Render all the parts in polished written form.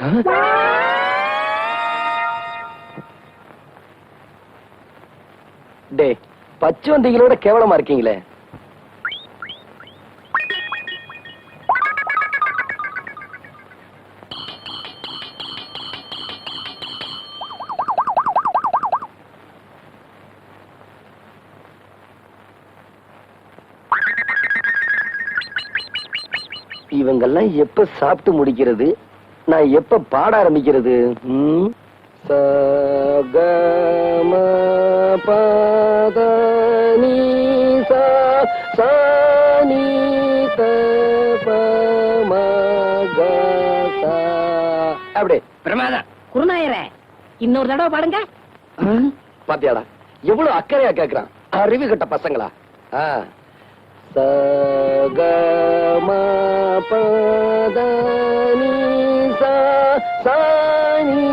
டே பச்சவந்திகளோட கேவலமா இருக்கீங்களே. இவங்கெல்லாம் எப்ப சாப்பிட்டு முடிக்கிறது, நான் எப்ப பாட ஆரம்பிக்கிறது? சகம பதனி சானி அப்படி பிரமாதம். குருநாயரே இன்னொரு தடவை பாடுங்க. பாத்தியாடா எவ்வளவு அக்கறையா கேக்குறான். அறிவு கட்ட பசங்களா. சகம பதனி சானி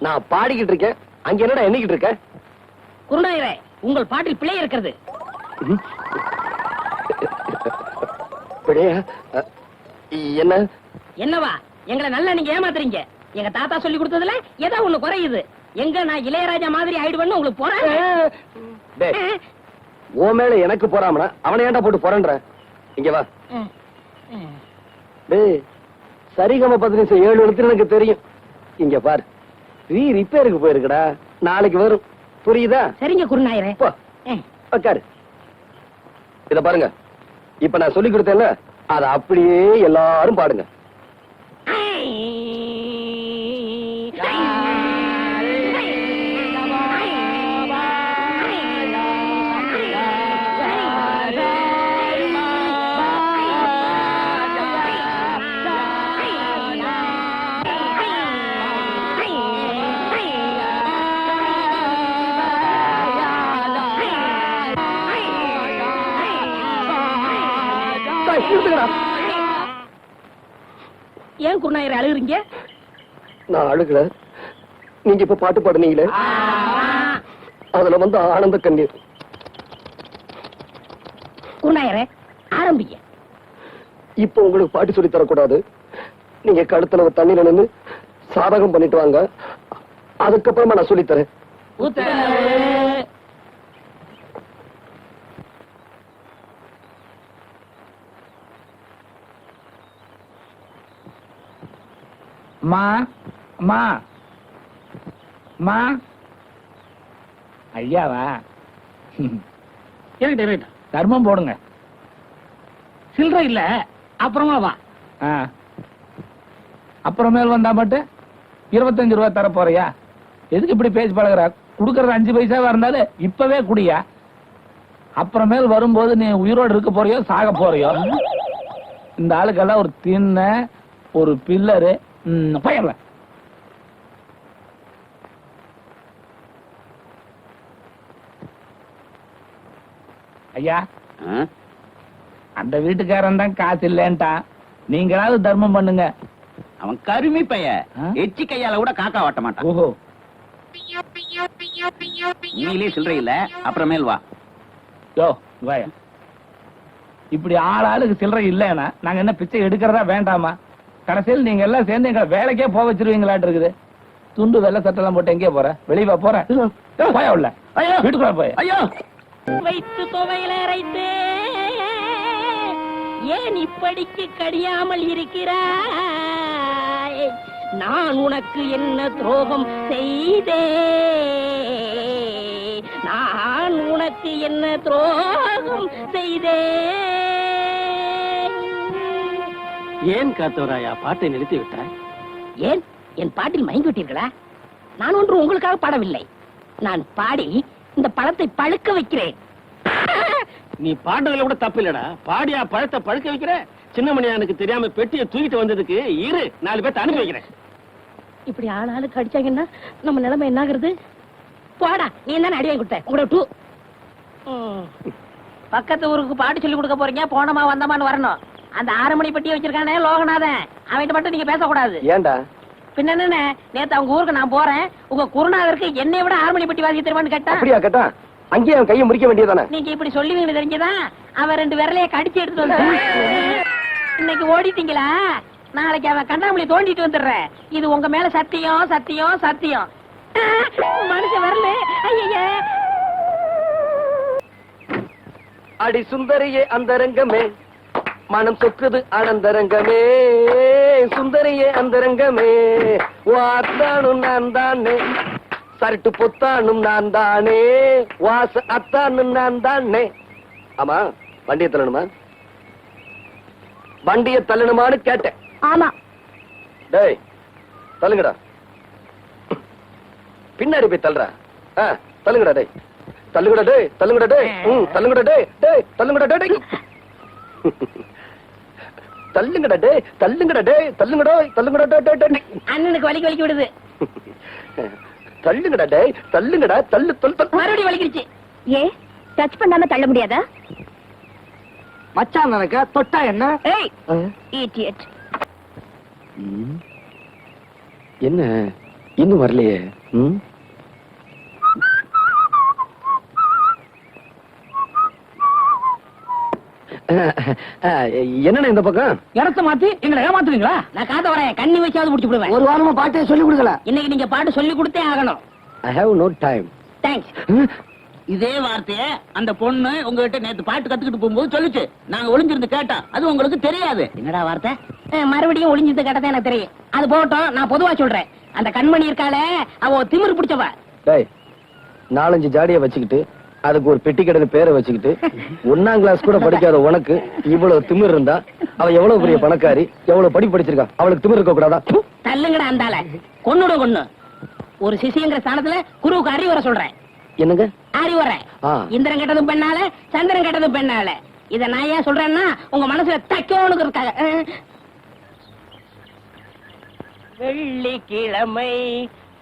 நான் பாடிக்கிட்டு இருக்கேன், அங்க என்னடா எண்ணிக்கிட்டு இருக்க? குருநாயரே உங்கள் பாட்டில் பிழை இருக்கிறது. பிழையா? என்ன என்னவா? எங்களை நல்லா நீங்க ஏமாத்துறீங்க. எங்க தாத்தா சொல்லி கொடுத்ததுல ஏதோ ஒண்ணு குறையுது. எங்க நான் இளையராஜா மாதிரி ஆயிடுவேன்னு உங்களுக்கு போறேன். ஓ மேல எனக்கு போறாமனா அவனை ஏன்டா போட்டு போறேன்ற? இங்க வா. டேய் சரிகம 15 7 எழுத்து எனக்கு தெரியும். இங்க பாரு, ரிப்பேருக்கு போயிருக்கடா, நாளைக்கு வரும். புரியுதா? சரிங்க குருநாயரே. உட்காரு. இத பாருங்க, இப்ப நான் சொல்லி கொடுத்தேன்ல, அத அப்படியே எல்லாரும் பாடுங்க. ஏன் குருநாயரே அழுகுறீங்க? நான் அழுகல, நீங்க இப்ப பாட்டு பாடுனீங்களே அதுல வந்து ஆனந்த கண்ணீர். குருநாயரே ஆரம்பிங்க. இப்ப உங்களுக்கு பாட்டு சொல்லி தரக்கூடாது. நீங்க கழுத்துல தண்ணீர் நின்று சாதகம் பண்ணிட்டு வாங்க, அதுக்கப்புறமா நான் சொல்லித்தரேன். மா மா மா ஐயாவா? தர்மம் போடுங்க. சில்லறை இல்ல, அப்புறமா வா. அப்புறமேல் வந்தா மட்டும் 25 ரூபாய் தர போறியா? எதுக்கு இப்படி பேசி பழகுற? குடுக்கறது 5 பைசாவா இருந்தாலும் இப்பவே குடியா. அப்புறமேல் வரும்போது நீ உயிரோடு இருக்க போறியோ சாக போறியோ? இந்த ஆளுக்கெல்லாம் ஒரு தின்ன ஒரு பில்லரு பயர்ல. ஐயா அந்த வீட்டுக்காரன் தான் காசு இல்லன்ட்டான், நீங்களாவது தர்மம் பண்ணுங்க. அவன் கருமி பைய, எச்சி கையால கூட காக்கா ஓட்ட மாட்டான். ஓஹோ, நீங்களே சில்லறை இல்ல, அப்புறமேல் வா. யோ வாயா, இப்படி ஆளுக்கு சில்லறை இல்லன்னா நாங்க என்ன பிச்சை எடுக்கிறதா வேண்டாமா? கடைசியில் நீங்க எல்லாம் சேர்ந்து எங்களை வேலைக்கே போக வச்சிருவீங்களாட்டு இருக்குது. துண்டு வெள்ளை சட்டெல்லாம் போட்டு எங்கே போற? வெளியே போற போயா உள்ள வீட்டுக்குள்ள போய். ஐயோ வைத்து துவையில அரைத்து ஏன் இப்படிக்கு கடியாமல் இருக்கிறாய்? நான் உனக்கு என்ன துரோகம் செய்தேன்? நான் உனக்கு என்ன துரோகம் செய்தேன்? ஏன் காத்தவராயா பாட்டை நிறுத்தி விட்டாய்? ஏன் என் பாட்டில் மயங்கி விட்டீர்களா? நான் ஒன்று உங்களுக்காக பாடவில்லை. நான் பாடி இந்த பழத்தை பழுக்க வைக்கிறேன். நீ பாடுறதுல கூட தப்பு இல்லடா. பாடியா பழத்தை பழுக்க வைக்கிற? சின்னமணியானுக்கு தெரியாம பெட்டியை தூக்கிட்டு வந்ததுக்கு இரு 4 பேர்த்த அனுப்பி வைக்கிறேன். இப்படி ஆளாளுக்கு அடிச்சாங்கன்னா நம்ம நிலைமை என்ன ஆகுறது? போடா, நீ என்ன அடி வாங்கி கொடுத்த? உங்களோட பக்கத்து ஊருக்கு பாட்டு சொல்லி கொடுக்க போறீங்க, போனமா வந்தமான்னு வரணும். அந்த 6 மணி பெட்டியை வச்சிருக்கானே லோகநாதன், அவன்கிட்ட மட்டும் நீங்க பேசக்கூடாது. ஏண்டா? பின்ன என்ன, நேத்து அவங்க ஊருக்கு நான் போறேன், உங்க குருநாதருக்கு என்னை விட 6 மணி பெட்டி வாசி தெரியுமான்னு கேட்டா. அப்படியா கேட்டா? அங்கேயே அவன் கையை முறிக்க வேண்டியதானே? நீங்க இப்படி சொல்லுவீங்க தெரிஞ்சதான் அவன் 2 விரலைய கடிச்சு எடுத்து வந்தான். இன்னைக்கு ஓடிட்டீங்களா, நாளைக்கு அவன் கண்ணாமூலி தோண்டிட்டு வந்துடுறேன். இது உங்க மேல சத்தியம் சத்தியம் சத்தியம். மனுஷன் வரல. ஐயா அடி சுந்தரியே அந்தரங்கமே, மனம் சொக்குது ஆனந்தரங்கமே, சுந்தரியே அந்தரங்கமே, வாத்தானும் நான் தானே, சரட்டு பொத்தானும் நான் தானே, வாச அத்தானும் நான் தானே. ஆமா, வண்டியை தள்ளணுமா? வண்டியை தள்ளணுமான்னு கேட்டேன். ஆமா. டேய் தள்ளுங்கடா, பின்னாடி போய் தள்ளுறா. தள்ளுங்கடா டேய், தள்ளுங்கடா டேய், தள்ளுங்கடா டேய், தள்ளுங்கடா டேய், டேய் தள்ளுங்கடா டேய், தள்ளுங்கடா டேய், தள்ளுங்கடா டேய், தள்ளுங்கடா, தள்ளுங்கடா டேய் டேய். அண்ணனுக்கு வலிக்கு வலிக்கு விடுது. தள்ளுங்கடா டேய், தள்ளுங்கடா, தள்ளு தள்ளு தள்ளு. மறுபடியும் வலிக்கிடுச்சு. ஏ டச் பண்ணாம தள்ள முடியாதா? மச்சான் நினைக்க தொட்டா என்ன? ஏய் இடியட். என்ன இன்னும் வரலையே? என்னண்ணே இந்த பக்கம்? இடத்த மாத்தி எங்களை ஏமாத்துறீங்களா? நான் காத்த வரேன், கண்ணி வச்சாவது முடிச்சு விடுவேன். ஒரு வாரமா பாட்டே சொல்லி கொடுக்கல. இன்னைக்கு நீங்க பாட்டு சொல்லி கொடுத்தே ஆகணும். I have no time. Thanks. இதே வார்த்தைய அந்த பொண்ணு உங்ககிட்ட நேத்து பாட்டு கத்துக்கிட்டு போகும்போது சொல்லுச்சு. நாங்க ஒளிஞ்சிருந்து கேட்டா அது உங்களுக்கு தெரியாது. என்னடா வார்த்தை? மறுபடியும் ஒளிஞ்சது கேட்டதே எனக்கு தெரியும். அது போகட்டும், நான் பொதுவா சொல்றேன். அந்த கண்மணி இருக்காளே, அவ திமிரு பிடிச்சவ. டேய் 4-5 ஜாடியை வச்சுக்கிட்டு அதுக்கு ஒரு பெட்டி கடைக்கு பேரை வச்சுக்கிட்டு 1ஆம் கிளாஸ் கூட படிக்காத உனக்கு இவ்வளவு திமிர் இருந்தா அவ எவ்வளவு பெரிய பணக்காரி, எவ்வளவு படி படிச்சிருக்கா, அவளுக்கு திமிர் இருக்க கூடாதா? தள்ளுங்கடா அந்தால, கொன்னுடும் கொன்னு. ஒரு சிசிங்கிற ஸ்தானத்துல குருவுக்கு அறிவுரை சொல்றேன். என்னங்க அறிவுரை? இந்திரன் கெட்டதும் பெண்ணால, சந்திரன் கெட்டதும் பெண்ணால. இத நான் ஏன் சொல்றேன்னா உங்க மனசுல தைக்கணும்னு இருக்காங்க. வெள்ளிக்கிழமை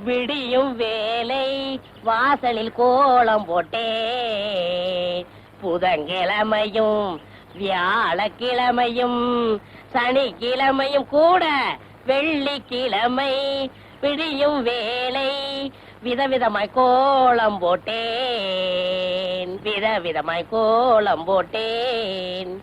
விடியும் வேலை, வாசலில் கோலம் போட்டே, புதன்கிழமையும் வியாழக்கிழமையும் சனிக்கிழமையும் கூட வெள்ளிக்கிழமை விடியும் வேலை, விதவிதமாய் கோலம் போட்டேன், விதவிதமாய் கோலம் போட்டேன்.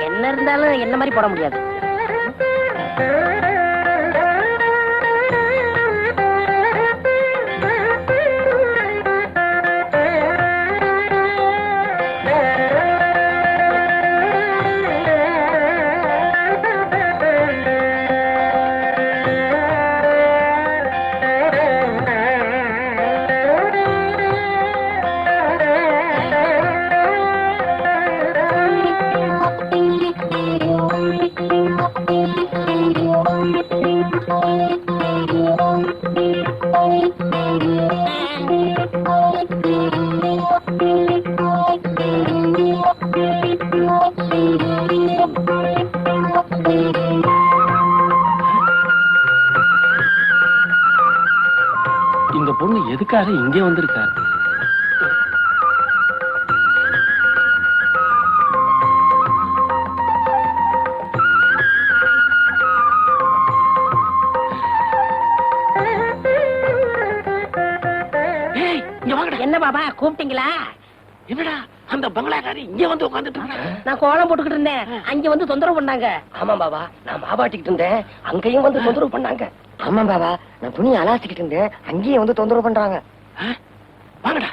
என்ன இருந்தாலும் என்ன மாதிரி போட முடியாது. இந்த பொண்ணு எதுக்காக இங்கே வந்திருக்கா? என்ன பாபா கூப்பிட்டீங்களா? என்னடா அந்த பங்களாக்காரி இங்க வந்து உட்கார்ந்துட்டு இருக்க? நான் கோலம் போட்டுக்கிட்டு இருந்தேன், அங்க வந்து தொந்தரவு பண்ணாங்க. ஆமா பாபா, நான் மாவாட்டிக்கிட்டு இருந்தேன், அங்கேயும் வந்து தொந்தரவு பண்ணாங்க. ஆமா பாபா, நான் துணி அலாசிக்கிட்டு இருந்தேன், அங்கேயும் வந்து தொந்தரவு பண்றாங்க. வாங்கடா.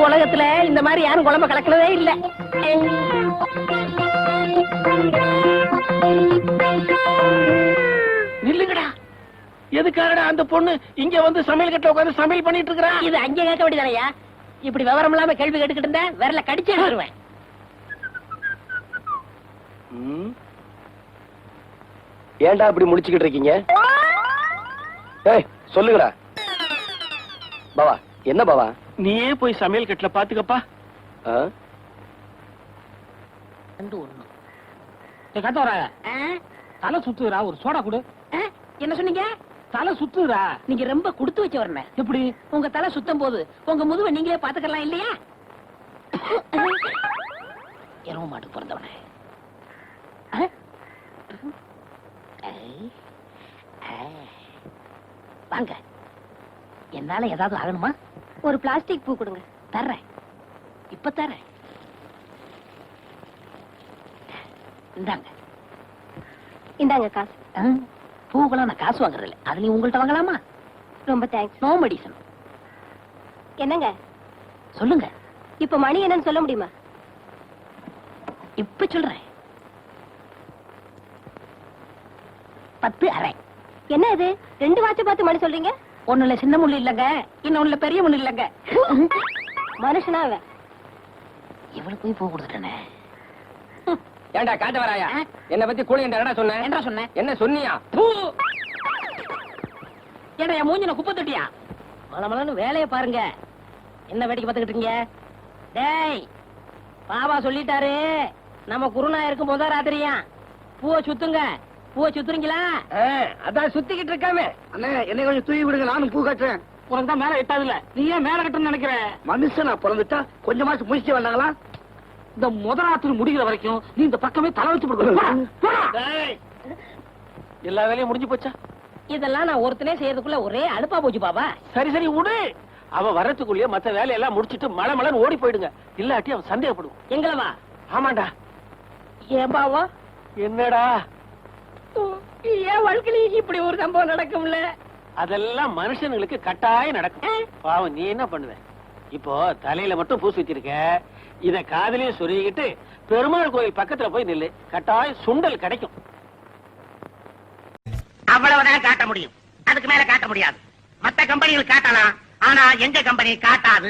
உலகத்துல இந்த மாதிரி யாரும் குழம்பு கலக்கலவே இல்ல. நில்லுங்கடா. எதுக்காகடா அந்த பொண்ணு இங்க வந்து சமையல் கட்ட உட்கார்ந்து சமையல் பண்ணிட்டு இருக்கா? இது அங்கே கேட்க வேண்டியதானயா? இப்படி விவரம் இல்லாம கேள்வி கேட்டுக்கிட்டு இருந்தேன், விரல கடிச்சு எடுத்துருவேன். ம். ஏன்டா இப்படி முடிச்சுக்கிட்டு இருக்கீங்க? ஏய் சொல்லுங்கடா. பாவா என்ன பாவா? நீயே போய் சமையல் கட்டுல பாத்துக்கப்பா. ஆ? கத்த வர தலை சுத்துறா, ஒரு சோடா கொடு. என்ன சொன்னீங்க? தலை சுத்துறா. நீங்க ரொம்ப கொடுத்து வச்ச வரணும். எப்படி? உங்க தலை சுத்தம் போது உங்க முதுவை நீங்களே பாத்துக்கலாம் இல்லையா? எருவ மாட்டுக்கு பிறந்தவனே. வாங்க, என்னால ஏதாவது ஆகணுமா? ஒரு பிளாஸ்டிக் பூ கொடுங்க. தர்றேன், இப்ப தர்றேன். இந்தாங்க. இந்தாங்க காசு. பூக்கெல்லாம் நான் காசு வாங்குறது இல்லை. அதுலயும் உங்கள்ட்ட வாங்கலாமா? ரொம்ப தேங்க்ஸ். No medicine. என்னங்க சொல்லுங்க. இப்ப மணி என்னன்னு சொல்ல முடியுமா? இப்ப சொல்றேன். 10:30. என்ன இது 2 வாட்ச பார்த்து மணி சொல்றீங்க? ஒண்ணுல சின்ன முள்ளு இல்லங்க, இன்னொன்னுல பெரிய முள்ளு இல்லங்க. மனுஷனா அவன்? இவளுக்கு போய் பூ கொடுத்துட்டேனே. ஏன்டா காட்ட வராயா? என்ன பத்தி கூலி என்னடா சொன்ன? என்ன சொன்னேன்? என்ன சொன்னியா? பூ. ஏடா என் மூஞ்சின குப்பை தொட்டியா? மலமலன்னு வேலைய பாருங்க. என்ன வேடிக்கை பார்த்துக்கிட்டு இருக்கீங்க? டேய், பாபா சொல்லிட்டாரு, நம்ம குருநா இருக்கும் போதா ராத்திரியா பூவை சுத்துங்க. பூவை சுத்துறீங்களா? அதான் சுத்திக்கிட்டு இருக்காமே. அண்ணே என்னை கொஞ்சம் தூக்கி விடுங்க, நானும் பூ கட்டுறேன். உனக்கு தான் மேல எட்டாதுல, நீ ஏன் மேல கட்டணும்னு நினைக்கிற? மனுஷனா பிறந்துட்டா கொஞ்சமாச்சும் முடிச்சு வந்தாங்களா? இந்த முதலாத்திரி முடிகிற வரைக்கும் நீ இந்த பக்கமே தலை வச்சு கொடுக்கணும். எல்லா வேலையும் முடிஞ்சு போச்சா? இதெல்லாம் நான் ஒருத்தனே செய்யறதுக்குள்ள ஒரே அலுப்பா போச்சு பாபா. சரி சரி விடு. அவன் வர்றதுக்குள்ளேயே மத்த வேலையெல்லாம் முடிச்சிட்டு மலை மலைன்னு ஓடி போயிடுங்க. இல்லாட்டி அவன் சந்தேகப்படுவான். எங்களவா? ஆமாண்டா. ஏன் பாவா? என்னடா? ஏன் வாழ்க்கையில இப்படி ஒரு சம்பவம் நடக்கும்ல? அதெல்லாம் மனுஷனுங்களுக்கு கட்டாயம் நடக்கும். பாவம் நீ என்ன பண்ணுவ? இப்போ தலையில மட்டும் பூசி வச்சிருக்க, இத காதலையும் சொருகிட்டு பெருமாள் கோயில் பக்கத்துல போய் நில்லு, கட்டாயம் சுண்டல் கிடைக்கும். அவ்வளவுதான் காட்ட முடியும், அதுக்கு மேல காட்ட முடியாது. மத்த கம்பெனிகள் காட்டலாம், ஆனா எங்க கம்பெனி காட்டாது.